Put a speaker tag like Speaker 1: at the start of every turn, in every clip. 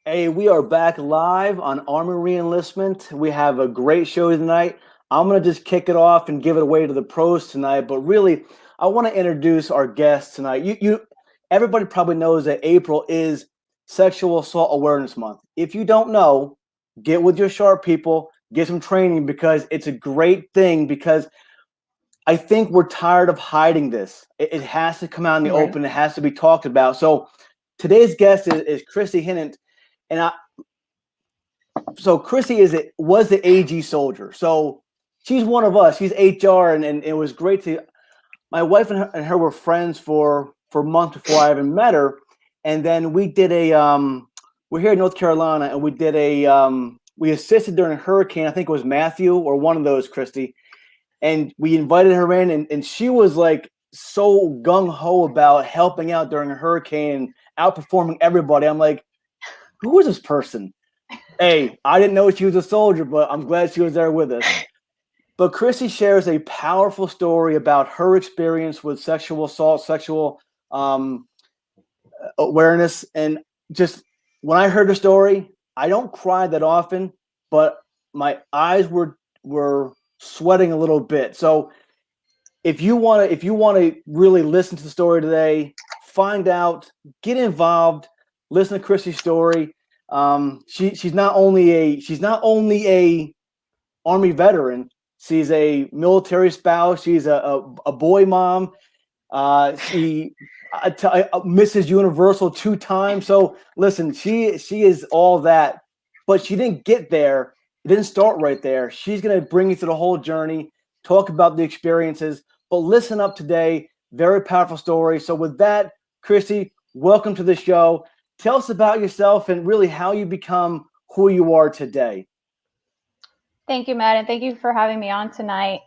Speaker 1: Hey, we are back live on Armyreenlistment. We have a great show tonight. I'm going to just kick it off and give it away to the pros tonight, but really, I want to introduce our guest tonight. Everybody probably knows that April is Sexual Assault Awareness Month. If you don't know, get with your sharp people, get some training because it's a great thing because I think we're tired of hiding this. It has to come out in the
Speaker 2: Right.
Speaker 1: open. It has to be talked about. So today's guest is Christy Hinnant. And so Chrissy was the AG soldier. So she's one of us. She's HR, and it was great to. My wife and her were friends for months before I even met her, and then we did a. We're here in North Carolina, and we did a. We assisted during a hurricane. I think it was Matthew or one of those, Christy, and we invited her in, and she was like so gung ho about helping out during a hurricane, outperforming everybody. I'm like, who is this person? Hey, I didn't know she was a soldier, but I'm glad she was there with us. But Chrissy shares a powerful story about her experience with sexual assault, sexual awareness. And just when I heard the story, I don't cry that often, but my eyes were sweating a little bit. So if you want to really listen to the story today, find out, get involved, listen to Chrissy's story. She's not only a Army veteran. She's a military spouse. She's a boy mom. She Mrs. Universal 2 times. So listen, she is all that, but she didn't get there. It didn't start right there. She's gonna bring you through the whole journey, talk about the experiences. But listen up today. Very powerful story. So with that, Christy, welcome to the show. Tell us about yourself and really how you become who you are today.
Speaker 2: Thank you, Matt, and thank you for having me on tonight.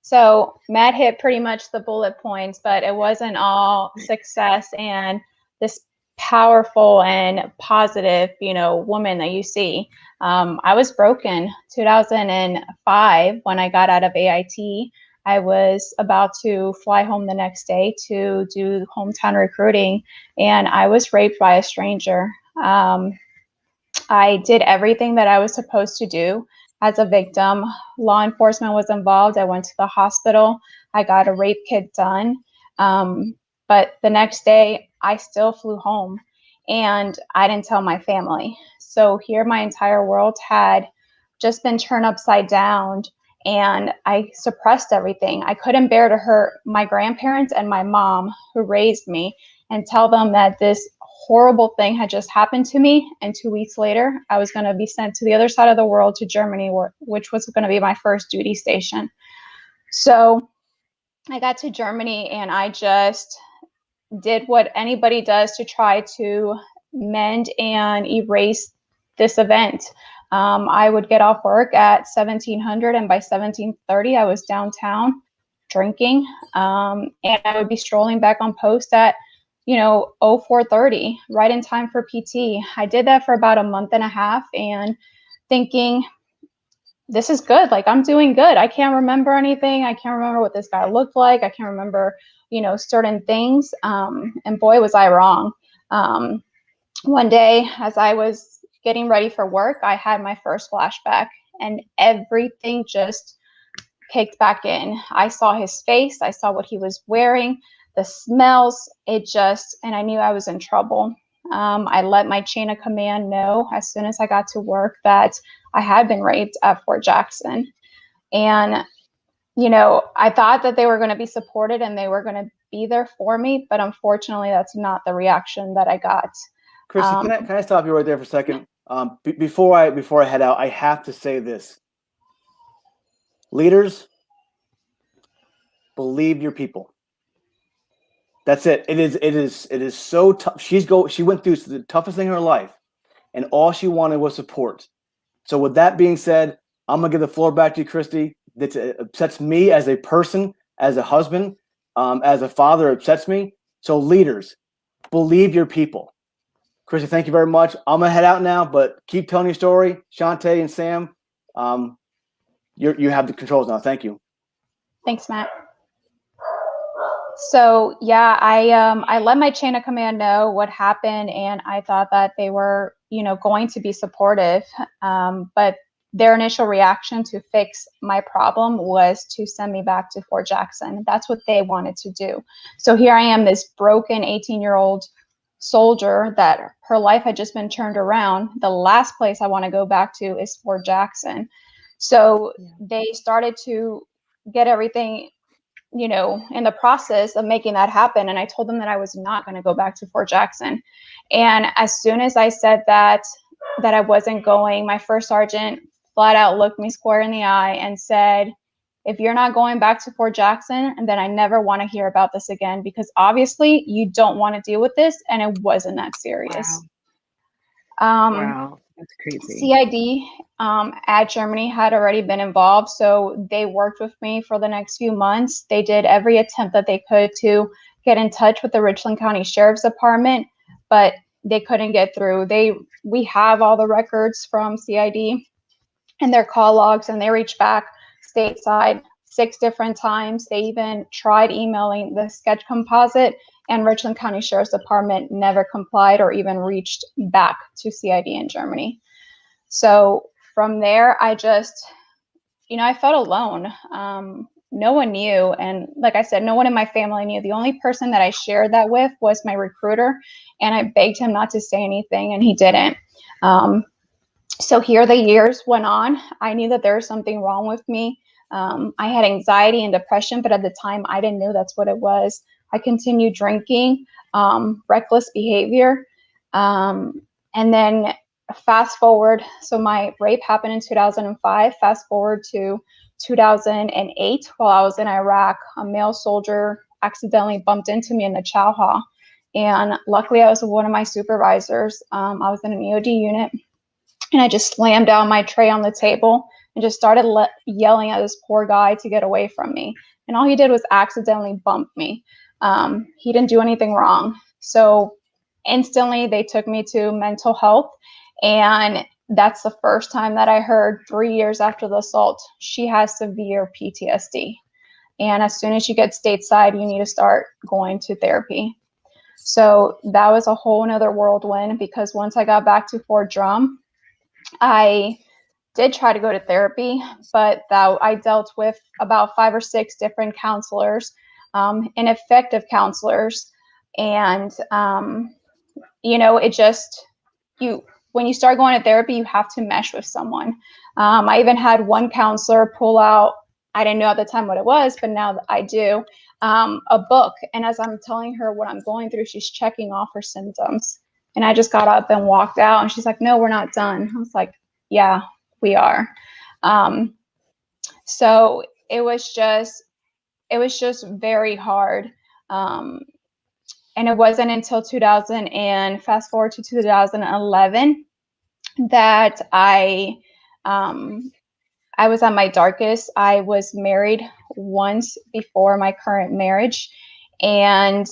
Speaker 2: So Matt hit pretty much the bullet points, but it wasn't all success and this powerful and positive, woman that you see. I was broken 2005 when I got out of AIT. I was about to fly home the next day to do hometown recruiting, and I was raped by a stranger. I did everything that I was supposed to do as a victim. Law enforcement was involved. I went to the hospital. I got a rape kit done. But the next day, I still flew home and I didn't tell my family. So here, my entire world had just been turned upside down and I suppressed everything. I couldn't bear to hurt my grandparents and my mom who raised me and tell them that this horrible thing had just happened to me. And 2 weeks later, I was going to be sent to the other side of the world to Germany, which was going to be my first duty station. So I got to Germany and I just did what anybody does to try to mend and erase this event. I would get off work at 1700 and by 1730 I was downtown drinking, and I would be strolling back on post at 0430, right in time for PT. I did that for about a month and a half and thinking, this is good. Like, I'm doing good. I can't remember anything. I can't remember what this guy looked like. I can't remember, certain things. And boy, was I wrong. One day, as I was getting ready for work, I had my first flashback and everything just kicked back in. I saw his face. I saw what he was wearing, the smells, and I knew I was in trouble. I let my chain of command know as soon as I got to work that I had been raped at Fort Jackson. And, I thought that they were going to be supported and they were going to be there for me. But unfortunately, that's not the reaction that I got.
Speaker 1: Chrissy, can I stop you right there for a second? Before I head out, I have to say this. Leaders, believe your people. That's it. It is so tough. She went through the toughest thing in her life, and all she wanted was support. So with that being said, I'm gonna give the floor back to you, Christy. That upsets me as a person, as a husband, as a father. It upsets me. So leaders, believe your people. Christy, thank you very much. I'm gonna head out now, but keep telling your story. Shantae and Sam, you have the controls now. Thank you.
Speaker 2: Thanks, Matt. So yeah, I let my chain of command know what happened, and I thought that they were, you know, going to be supportive. But their initial reaction to fix my problem was to send me back to Fort Jackson. That's what they wanted to do. So here I am, this broken 18-year-old soldier that her life had just been turned around. The last place I want to go back to is Fort Jackson. So they started to get everything, you know, in the process of making that happen. And I told them that I was not going to go back to Fort Jackson. And as soon as I said that I wasn't going, my first sergeant flat out looked me square in the eye and said, if you're not going back to Fort Jackson, then I never want to hear about this again, because obviously you don't want to deal with this. And it wasn't that serious.
Speaker 3: Wow, that's crazy.
Speaker 2: CID at Germany had already been involved, so they worked with me for the next few months. They did every attempt that they could to get in touch with the Richland County Sheriff's Department, but they couldn't get through. We have all the records from CID and their call logs, and they reached back stateside 6 different times. They even tried emailing the sketch composite, and Richland County Sheriff's Department never complied or even reached back to CID in Germany. So from there, I just, you know, I felt alone. No one knew. And like I said, no one in my family knew. The only person that I shared that with was my recruiter. And I begged him not to say anything, and he didn't. So here the years went on. I knew that there was something wrong with me. I had anxiety and depression, but at the time I didn't know that's what it was. I continued drinking, reckless behavior. And then fast forward, so my rape happened in 2005. Fast forward to 2008, while I was in Iraq, a male soldier accidentally bumped into me in the chow hall. And luckily I was with one of my supervisors. I was in an EOD unit, and I just slammed down my tray on the table and just started yelling at this poor guy to get away from me. And all he did was accidentally bump me. He didn't do anything wrong. So instantly they took me to mental health. And that's the first time that I heard, 3 years after the assault, she has severe PTSD. And as soon as you get stateside, you need to start going to therapy. So that was a whole nother whirlwind, because once I got back to Fort Drum, I did try to go to therapy, but I dealt with about 5 or 6 different counselors, ineffective counselors. And, you know, it just, when you start going to therapy, you have to mesh with someone. I even had one counselor pull out, I didn't know at the time what it was, but now I do, a book. And as I'm telling her what I'm going through, she's checking off her symptoms. And I just got up and walked out, and she's like, no, we're not done. I was like, yeah, we are. So it was just very hard. And it wasn't until 2000 and fast forward to 2011 that I was at my darkest. I was married once before my current marriage, and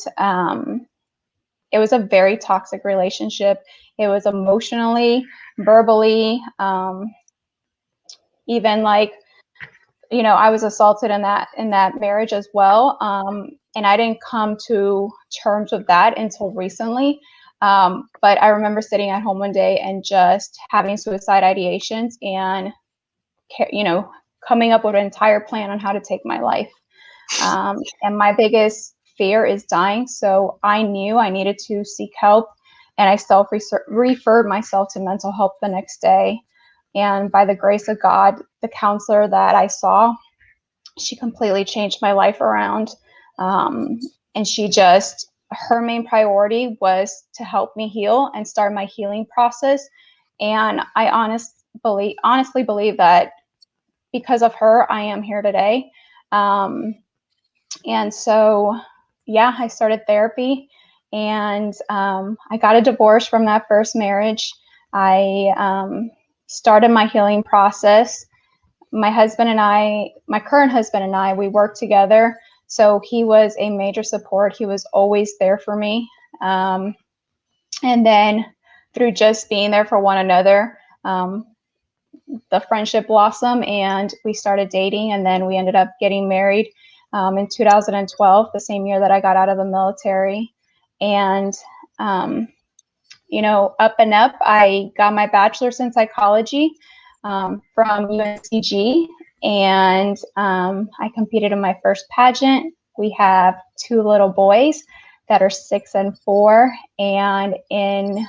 Speaker 2: it was a very toxic relationship. It was emotionally, verbally, even like, you know, I was assaulted in that marriage as well. And I didn't come to terms with that until recently. But I remember sitting at home one day and just having suicide ideations and, you know, coming up with an entire plan on how to take my life. And my biggest fear is dying. So I knew I needed to seek help, and I referred myself to mental health the next day. And by the grace of God, the counselor that I saw, she completely changed my life around. And her main priority was to help me heal and start my healing process. And I honestly believe that because of her, I am here today. And so, yeah, I started therapy, and I got a divorce from that first marriage. I started my healing process. My current husband and I, we worked together. So he was a major support. He was always there for me. And then through just being there for one another, the friendship blossomed, and we started dating, and then we ended up getting married in 2012, the same year that I got out of the military. And, you know, up and up, I got my bachelor's in psychology from UNCG, and I competed in my first pageant. We have 2 little boys that are 6 and 4, and in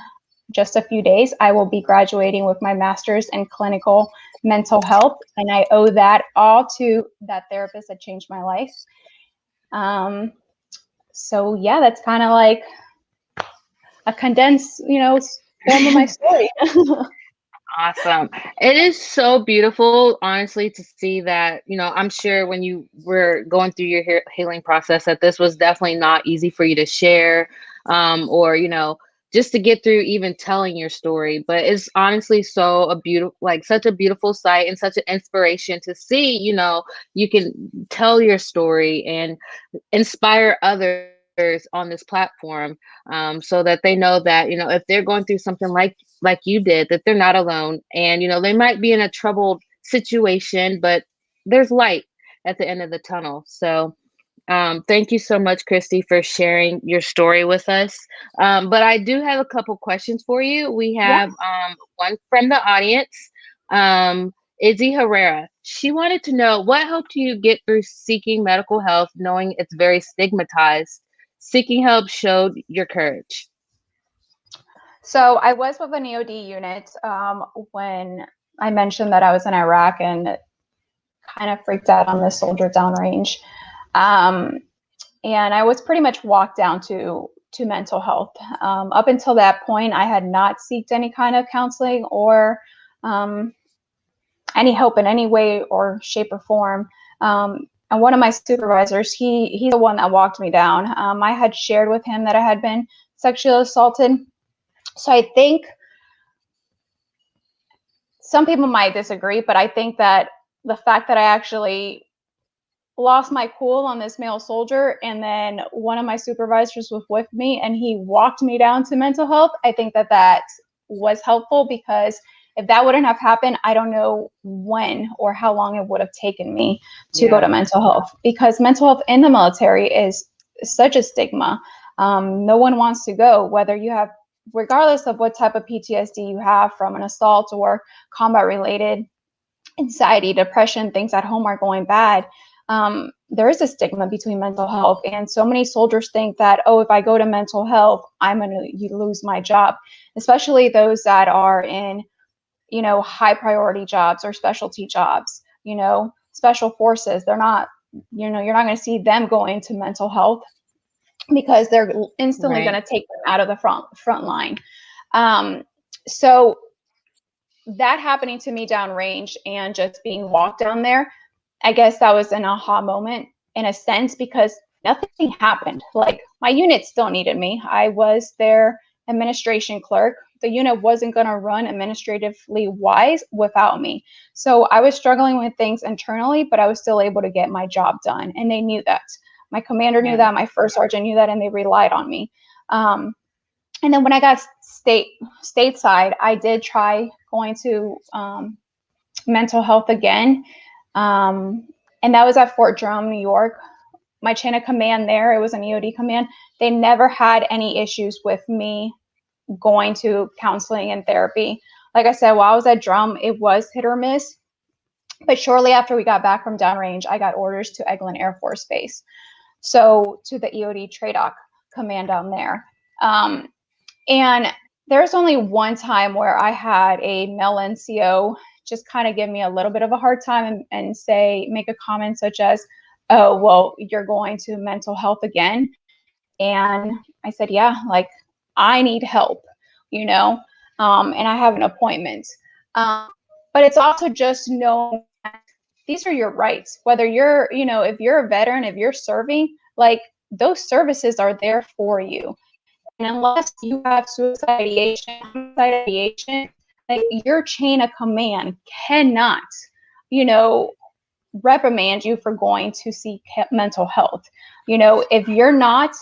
Speaker 2: just a few days, I will be graduating with my master's in clinical mental health, and I owe that all to that therapist that changed my life. So yeah, that's kind of like a condensed, you know, form of my story.
Speaker 3: Awesome. It is so beautiful, honestly, to see that, you know, I'm sure when you were going through your healing process that this was definitely not easy for you to share, or, you know, just to get through even telling your story. But it's honestly so a beautiful, like such a beautiful sight and such an inspiration to see, you know, you can tell your story and inspire others on this platform, so that they know that, you know, if they're going through something like you did, that they're not alone. And, you know, they might be in a troubled situation, but there's light at the end of the tunnel. So thank you so much, Christy, for sharing your story with us. But I do have a couple questions for you. We have one from the audience. Izzy Herrera. She wanted to know what helped you get through seeking medical help, knowing it's very stigmatized. Seeking help showed your courage.
Speaker 2: So I was with an EOD unit when I mentioned that I was in Iraq and kind of freaked out on this soldier downrange. And I was pretty much walked down to mental health. Up until that point, I had not sought any kind of counseling or any help in any way or shape or form. And one of my supervisors, he's the one that walked me down. I had shared with him that I had been sexually assaulted. So I think some people might disagree, but I think that the fact that I actually lost my cool on this male soldier, and then one of my supervisors was with me and he walked me down to mental health, I think that that was helpful, because if that wouldn't have happened, I don't know when or how long it would have taken me to go to mental health, because mental health in the military is such a stigma. No one wants to go, whether you have, regardless of what type of PTSD you have from an assault or combat related anxiety, depression, things at home are going bad. There is a stigma between mental health, and so many soldiers think that, oh, if I go to mental health, I'm going to lose my job, especially those that are in, you know, high priority jobs or specialty jobs, you know, special forces. They're not, you know, you're not going to see them going to mental health because they're instantly going to take them out of the front line. So that happening to me downrange and just being walked down there, I guess that was an aha moment in a sense, because nothing happened. Like, my unit still needed me. I was their administration clerk. The unit wasn't going to run administratively wise without me. So I was struggling with things internally, but I was still able to get my job done. And they knew that. My commander knew that. My first sergeant knew that, and they relied on me. And then when I got stateside, I did try going to mental health again. And that was at Fort Drum, New York. My chain of command there, it was an EOD command. They never had any issues with me going to counseling and therapy. Like I said, while I was at Drum, it was hit or miss. But shortly after we got back from downrange, I got orders to Eglin Air Force Base. So to the EOD TRADOC command down there. And there's only one time where I had a male NCO just kind of give me a little bit of a hard time and make a comment such as, oh, well, you're going to mental health again. And I said, yeah, like, I need help, you know, and I have an appointment. But it's also just knowing that these are your rights, whether you're, you know, if you're a veteran, if you're serving, like, those services are there for you. And unless you have suicide ideation, like, your chain of command cannot, you know, reprimand you for going to seek mental health. You know, if you're not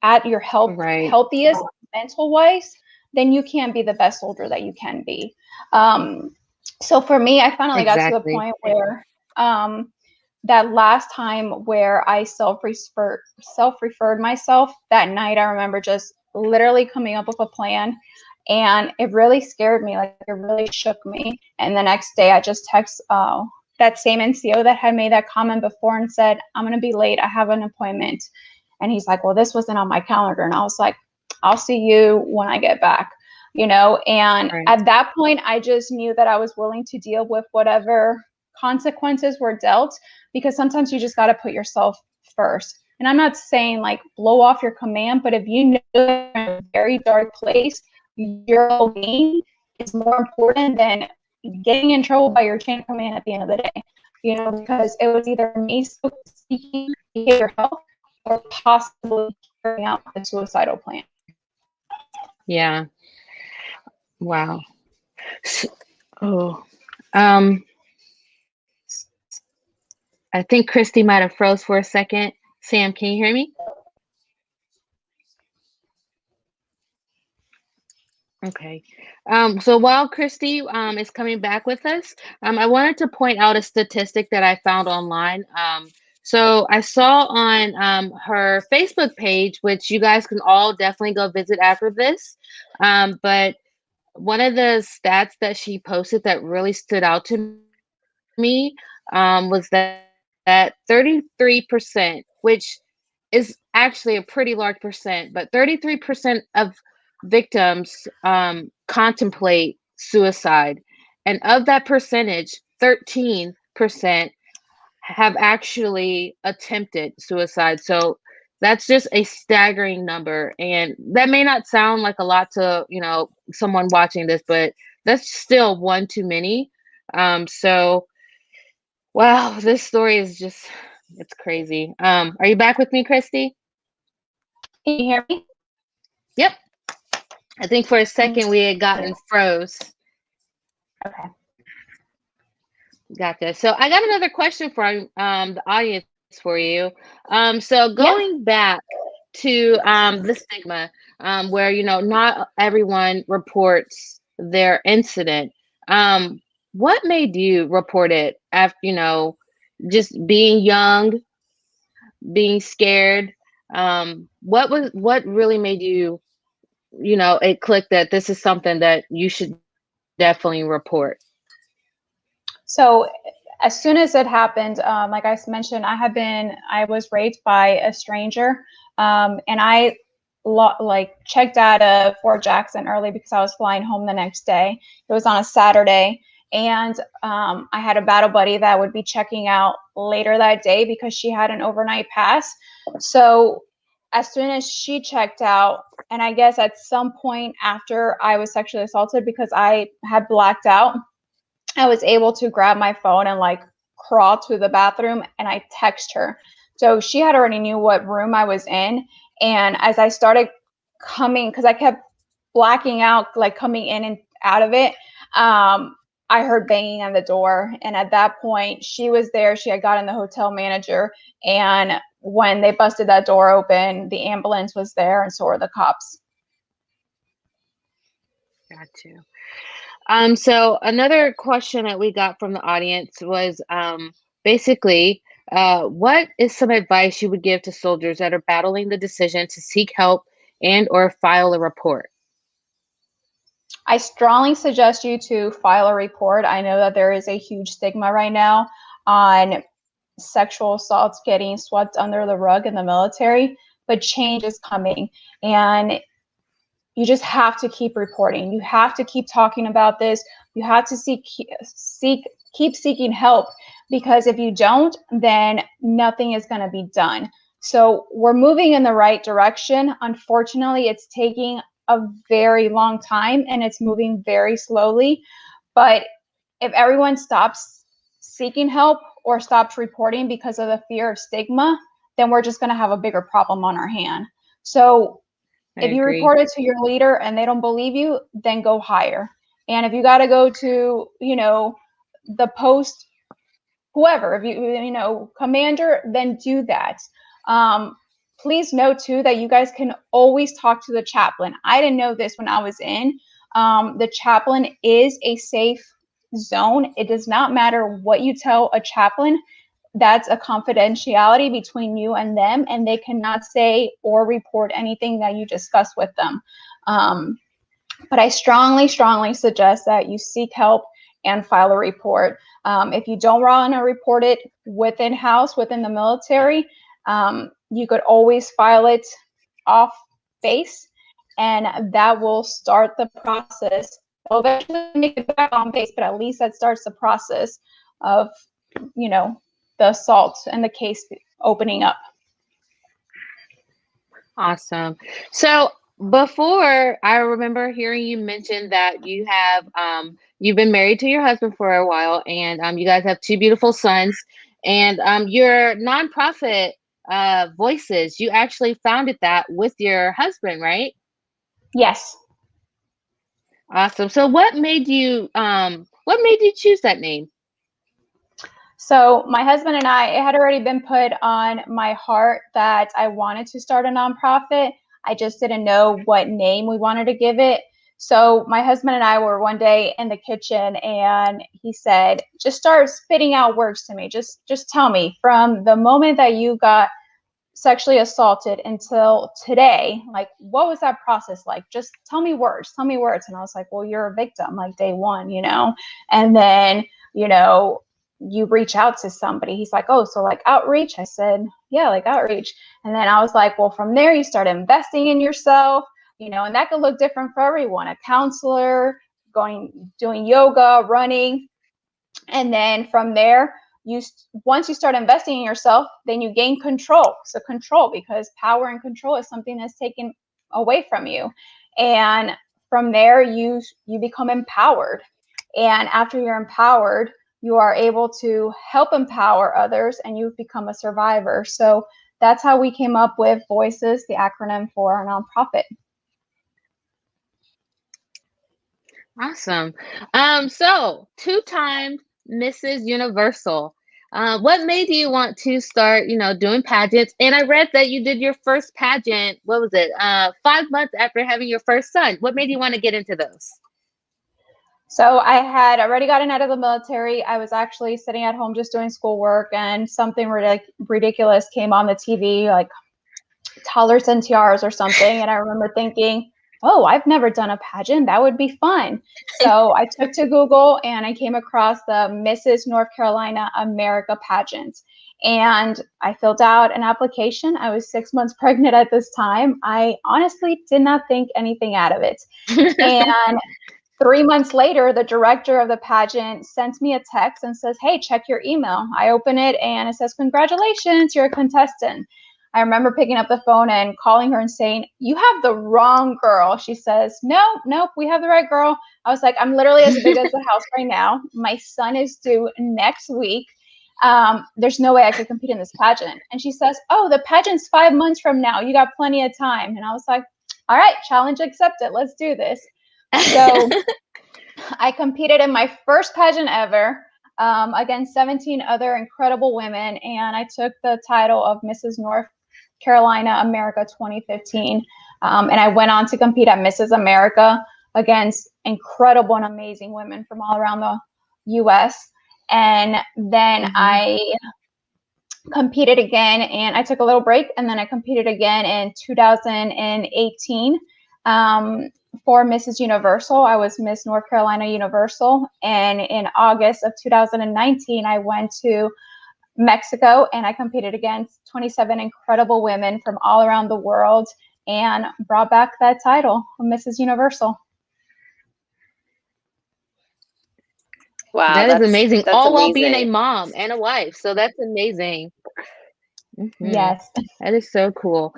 Speaker 2: at your healthiest mental wise, then you can't be the best soldier that you can be. So for me, I finally got to the point where that last time where I self-referred myself, that night I remember just literally coming up with a plan, and it really scared me. Like, it really shook me. And the next day I just text that same NCO that had made that comment before and said, I'm going to be late, I have an appointment. And he's like, well, this wasn't on my calendar. And I was like, I'll see you when I get back, and
Speaker 3: Right.
Speaker 2: at that point I just knew that I was willing to deal with whatever consequences were dealt, because sometimes you just got to put yourself first. And I'm not saying like blow off your command, but if you know you're in a very dark place, your well-being is more important than getting in trouble by your chain of command at the end of the day, because it was either me seeking behavioral health or possibly carrying out the suicidal plan.
Speaker 3: Yeah. Wow. I think Christy might have froze for a second. Sam, can you hear me? Okay. So while Christy is coming back with us, I wanted to point out a statistic that I found online. So I saw on her Facebook page, which you guys can all definitely go visit after this. But one of the stats that she posted that really stood out to me was that 33%, which is actually a pretty large percent, but 33% of victims contemplate suicide. And of that percentage, 13% have actually attempted suicide. So that's just a staggering number. And that may not sound like a lot to, someone watching this, but that's still one too many. So, wow, this story is just, it's crazy. Are you back with me, Christy?
Speaker 2: Can you hear me?
Speaker 3: Yep. I think for a second we had gotten froze.
Speaker 2: Okay.
Speaker 3: Gotcha. So I got another question from the audience for you. So going back to the stigma, where not everyone reports their incident. What made you report it after just being young, being scared? What really made you, it clicked that this is something that you should definitely report?
Speaker 2: So as soon as it happened, like I mentioned, I was raped by a stranger, and I checked out of Fort Jackson early because I was flying home the next day. It was on a Saturday, and I had a battle buddy that would be checking out later that day because she had an overnight pass. So as soon as she checked out, and I guess at some point after I was sexually assaulted, because I had blacked out, I was able to grab my phone and crawl to the bathroom, and I text her. So she had already knew what room I was in. And as I started coming, because I kept blacking out, coming in and out of it, I heard banging on the door. And at that point, she was there. She had gotten the hotel manager. And when they busted that door open, the ambulance was there, and so were the cops.
Speaker 3: Got you. So another question that we got from the audience was basically, what is some advice you would give to soldiers that are battling the decision to seek help and or file a report?
Speaker 2: I strongly suggest you to file a report. I know that there is a huge stigma right now on sexual assaults getting swept under the rug in the military, but change is coming. And you just have to keep reporting. You have to keep talking about this. You have to keep seeking help, because if you don't, then nothing is going to be done. So we're moving in the right direction. Unfortunately, it's taking a very long time and it's moving very slowly. But if everyone stops seeking help or stops reporting because of the fear of stigma, then we're just going to have a bigger problem on our hand. So if you report it to your leader and they don't believe you, then go higher. And if you got to go to, the post, whoever, if you commander, then do that. Please know too that you guys can always talk to the chaplain. I didn't know this when I was in. The chaplain is a safe zone. It does not matter what you tell a chaplain. that's a confidentiality between you and them, and they cannot say or report anything that you discuss with them. But I strongly, strongly suggest that you seek help and file a report. If you don't want to report it within house, within the military, you could always file it off base, and that will start the process. It'll eventually make it back on base, but at least that starts the process of, you know, the assault and the case opening up.
Speaker 3: Awesome. So before, I remember hearing you mention that you have you've been married to your husband for a while, and you guys have two beautiful sons, and your nonprofit Voices, you actually founded that with your husband, right?
Speaker 2: Yes.
Speaker 3: Awesome. So what made you choose that name?
Speaker 2: So my husband and I, it had already been put on my heart that I wanted to start a nonprofit. I just didn't know what name we wanted to give it. So my husband and I were one day in the kitchen, and he said, just start spitting out words to me. Just tell me, from the moment that you got sexually assaulted until today, like, what was that process like? Just tell me words. And I was like, well, you're a victim, like day one, you know? And then, you know, you reach out to somebody. He's like, oh, so like outreach? I said, yeah, like outreach. And then I was like, well, from there you start investing in yourself, you know, and that could look different for everyone. A counselor, doing yoga, running. And then from there, once you start investing in yourself, then you gain control. So control, because power and control is something that's taken away from you. And from there, you become empowered. And after you're empowered, you are able to help empower others, and you become a survivor. So that's how we came up with Voices, the acronym for our nonprofit.
Speaker 3: Awesome. So two-time Mrs. Universal. What made you want to start, doing pageants? And I read that you did your first pageant, what was it? 5 months after having your first son. What made you want to get into those?
Speaker 2: So I had already gotten out of the military. I was actually sitting at home just doing schoolwork, and something ridiculous came on the TV, like Toddlers and Tiaras or something. And I remember thinking, oh, I've never done a pageant. That would be fun. So I took to Google, and I came across the Mrs. North Carolina America pageant. And I filled out an application. I was 6 months pregnant at this time. I honestly did not think anything out of it. And 3 months later, the director of the pageant sends me a text and says, hey, check your email. I open it, and it says, congratulations, you're a contestant. I remember picking up the phone and calling her and saying, you have the wrong girl. She says, nope, we have the right girl. I was like, I'm literally as big as the house right now. My son is due next week. There's no way I could compete in this pageant. And she says, oh, the pageant's 5 months from now. You got plenty of time. And I was like, all right, challenge accepted. Let's do this. So I competed in my first pageant ever against 17 other incredible women, and I took the title of Mrs. North Carolina America 2015. And I went on to compete at Mrs. America against incredible and amazing women from all around the U.S. And then I competed again, and I took a little break, and then I competed again in 2018 for Mrs. Universal. I was Miss North Carolina Universal. And in August of 2019, I went to Mexico, and I competed against 27 incredible women from all around the world and brought back that title of Mrs. Universal.
Speaker 4: Wow,
Speaker 3: That is amazing.
Speaker 4: that's
Speaker 3: All while being a
Speaker 4: amazing.
Speaker 3: mom and a wife. So that's amazing.
Speaker 2: Yes.
Speaker 3: That is so cool.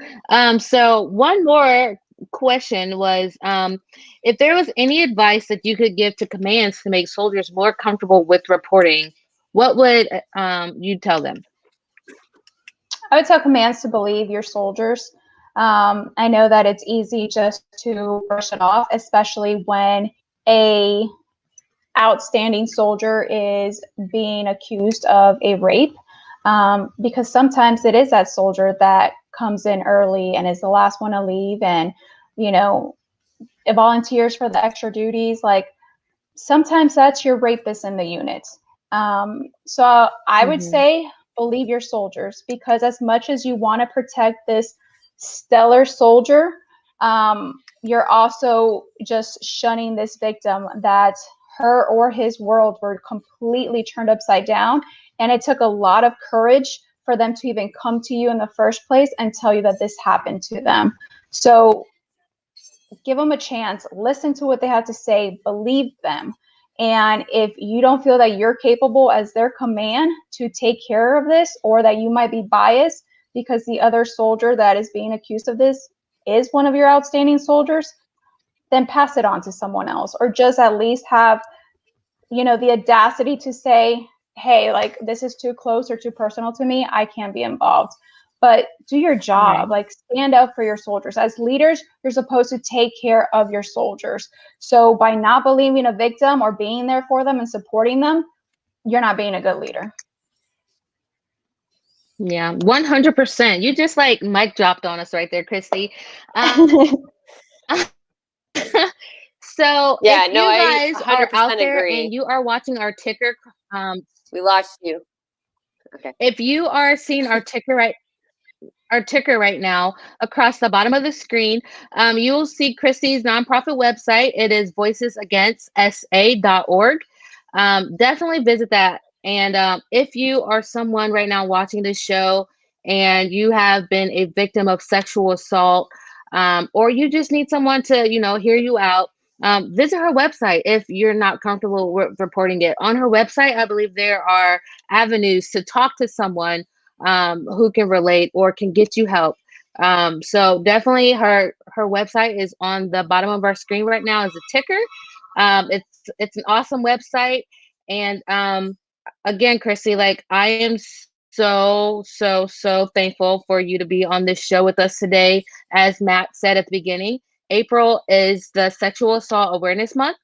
Speaker 3: So one more question was, if there was any advice that you could give to commands to make soldiers more comfortable with reporting, what would you tell them?
Speaker 2: I would tell commands to believe your soldiers. I know that it's easy just to brush it off, especially when a outstanding soldier is being accused of a rape, because sometimes it is that soldier that comes in early and is the last one to leave, and it volunteers for the extra duties. Like, sometimes that's your rapist in the unit. So I would say believe your soldiers, because as much as you want to protect this stellar soldier, you're also just shunning this victim that her or his world were completely turned upside down. And it took a lot of courage for them to even come to you in the first place and tell you that this happened to them. So give them a chance, listen to what they have to say, believe them. And if you don't feel that you're capable as their command to take care of this, or that you might be biased because the other soldier that is being accused of this is one of your outstanding soldiers, then pass it on to someone else, or just at least have, you know, the audacity to say, hey, like, this is too close or too personal to me, I can't be involved. But do your job, like, stand up for your soldiers. As leaders, you're supposed to take care of your soldiers. So by not believing a victim or being there for them and supporting them, you're not being a good leader.
Speaker 3: Yeah, 100%. You just like mic dropped on us right there, Christy. So
Speaker 4: Yeah,
Speaker 3: if
Speaker 4: no,
Speaker 3: you
Speaker 4: I
Speaker 3: guys are out
Speaker 4: 100%
Speaker 3: there
Speaker 4: agree.
Speaker 3: and you are watching our ticker,
Speaker 4: We lost you. Okay.
Speaker 3: if you are seeing our ticker right now across the bottom of the screen, you will see Christy's nonprofit website. It is voicesagainstsa.org. Definitely visit that. And if you are someone right now watching this show and you have been a victim of sexual assault, or you just need someone to, hear you out, visit her website if you're not comfortable reporting it. On her website, I believe there are avenues to talk to someone who can relate or can get you help. So definitely her website is on the bottom of our screen right now as a ticker. It's an awesome website. And again, Christy, like, I am so thankful for you to be on this show with us today. As Matt said at the beginning, April is the Sexual Assault Awareness Month.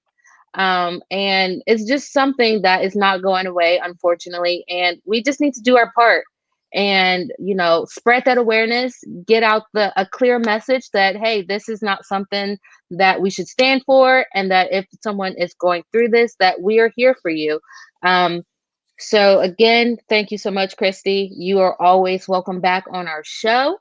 Speaker 3: And it's just something that is not going away, unfortunately. And we just need to do our part and, spread that awareness, get out a clear message that, hey, this is not something that we should stand for. And that if someone is going through this, that we are here for you. So again, thank you so much, Christy. You are always welcome back on our show.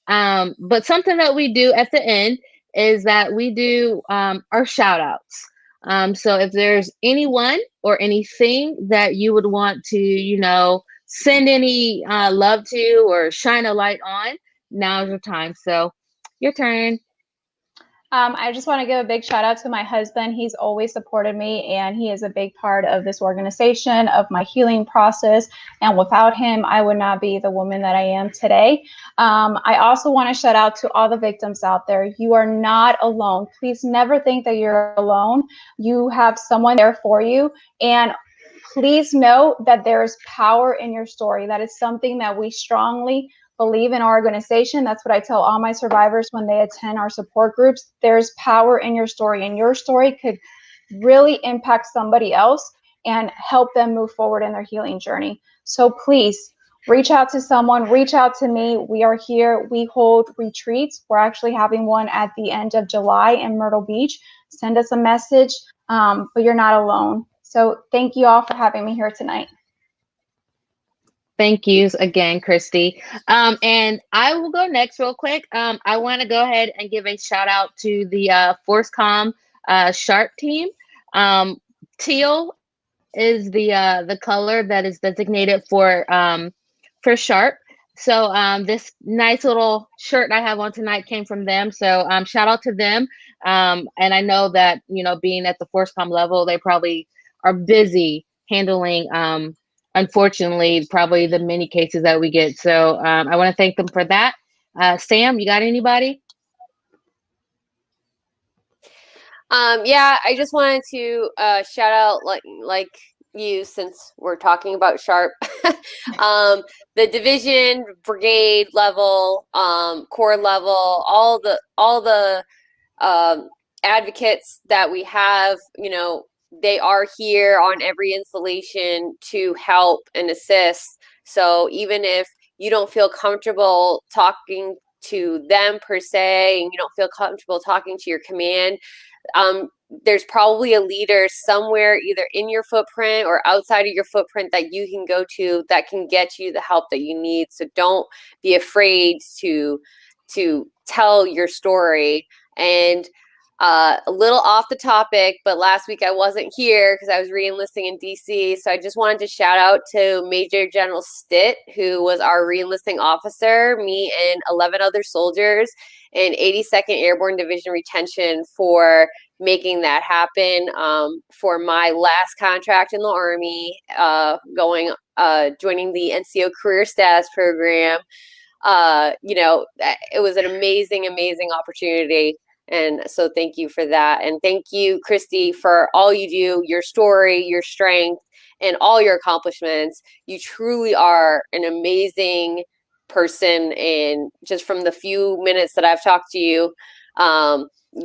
Speaker 3: But something that we do at the end is that we do our shout outs. So if there's anyone or anything that you would want to, send any love to or shine a light on, now's your time. So your turn.
Speaker 2: I just want to give a big shout out to my husband. He's always supported me, and he is a big part of this organization, of my healing process. And without him, I would not be the woman that I am today. I also want to shout out to all the victims out there. You are not alone. Please never think that you're alone. You have someone there for you. And please know that there is power in your story. That is something that we strongly believe in our organization. That's what I tell all my survivors when they attend our support groups. There's power in your story, and your story could really impact somebody else and help them move forward in their healing journey. So please reach out to someone, reach out to me. We are here. We hold retreats. We're actually having one at the end of July in Myrtle Beach. Send us a message, but you're not alone. So thank you all for having me here tonight.
Speaker 3: Thank yous again, Christy. And I will go next real quick. I want to go ahead and give a shout out to the ForceCom Sharp team. Teal is the color that is designated for Sharp. So this nice little shirt I have on tonight came from them. So shout out to them. And I know that, being at the ForceCom level, they probably are busy handling unfortunately, probably the many cases that we get. So I want to thank them for that. Sam, you got anybody?
Speaker 4: Yeah, I just wanted to shout out like you, since we're talking about Sharp, the division, brigade level, corps level, all the advocates that we have, they are here on every installation to help and assist. So even if you don't feel comfortable talking to them per se, and you don't feel comfortable talking to your command, there's probably a leader somewhere, either in your footprint or outside of your footprint, that you can go to that can get you the help that you need. So don't be afraid to tell your story. And a little off the topic, but last week I wasn't here because I was re-enlisting in DC. So I just wanted to shout out to Major General Stitt, who was our re-enlisting officer, me and 11 other soldiers in 82nd Airborne Division Retention, for making that happen. For my last contract in the Army, joining the NCO Career Status Program. It was an amazing opportunity. And so thank you for that. And thank you, Christy, for all you do, your story, your strength, and all your accomplishments. You truly are an amazing person. And just from the few minutes that I've talked to you,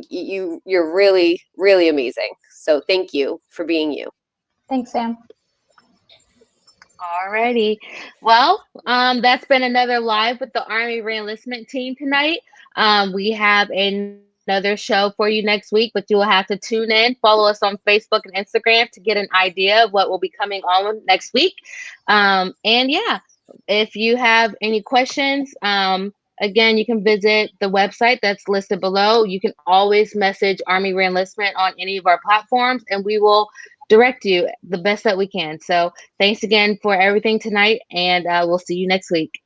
Speaker 4: you're really, really amazing. So thank you for being you.
Speaker 2: Thanks, Sam.
Speaker 3: Alrighty. Well, that's been another live with the Army Reenlistment team tonight. We have another show for you next week, but you will have to tune in. Follow us on Facebook and Instagram to get an idea of what will be coming on next week. And yeah, if you have any questions, again, you can visit the website that's listed below. You can always message Army Reenlistment on any of our platforms, and we will direct you the best that we can. So thanks again for everything tonight, and we'll see you next week.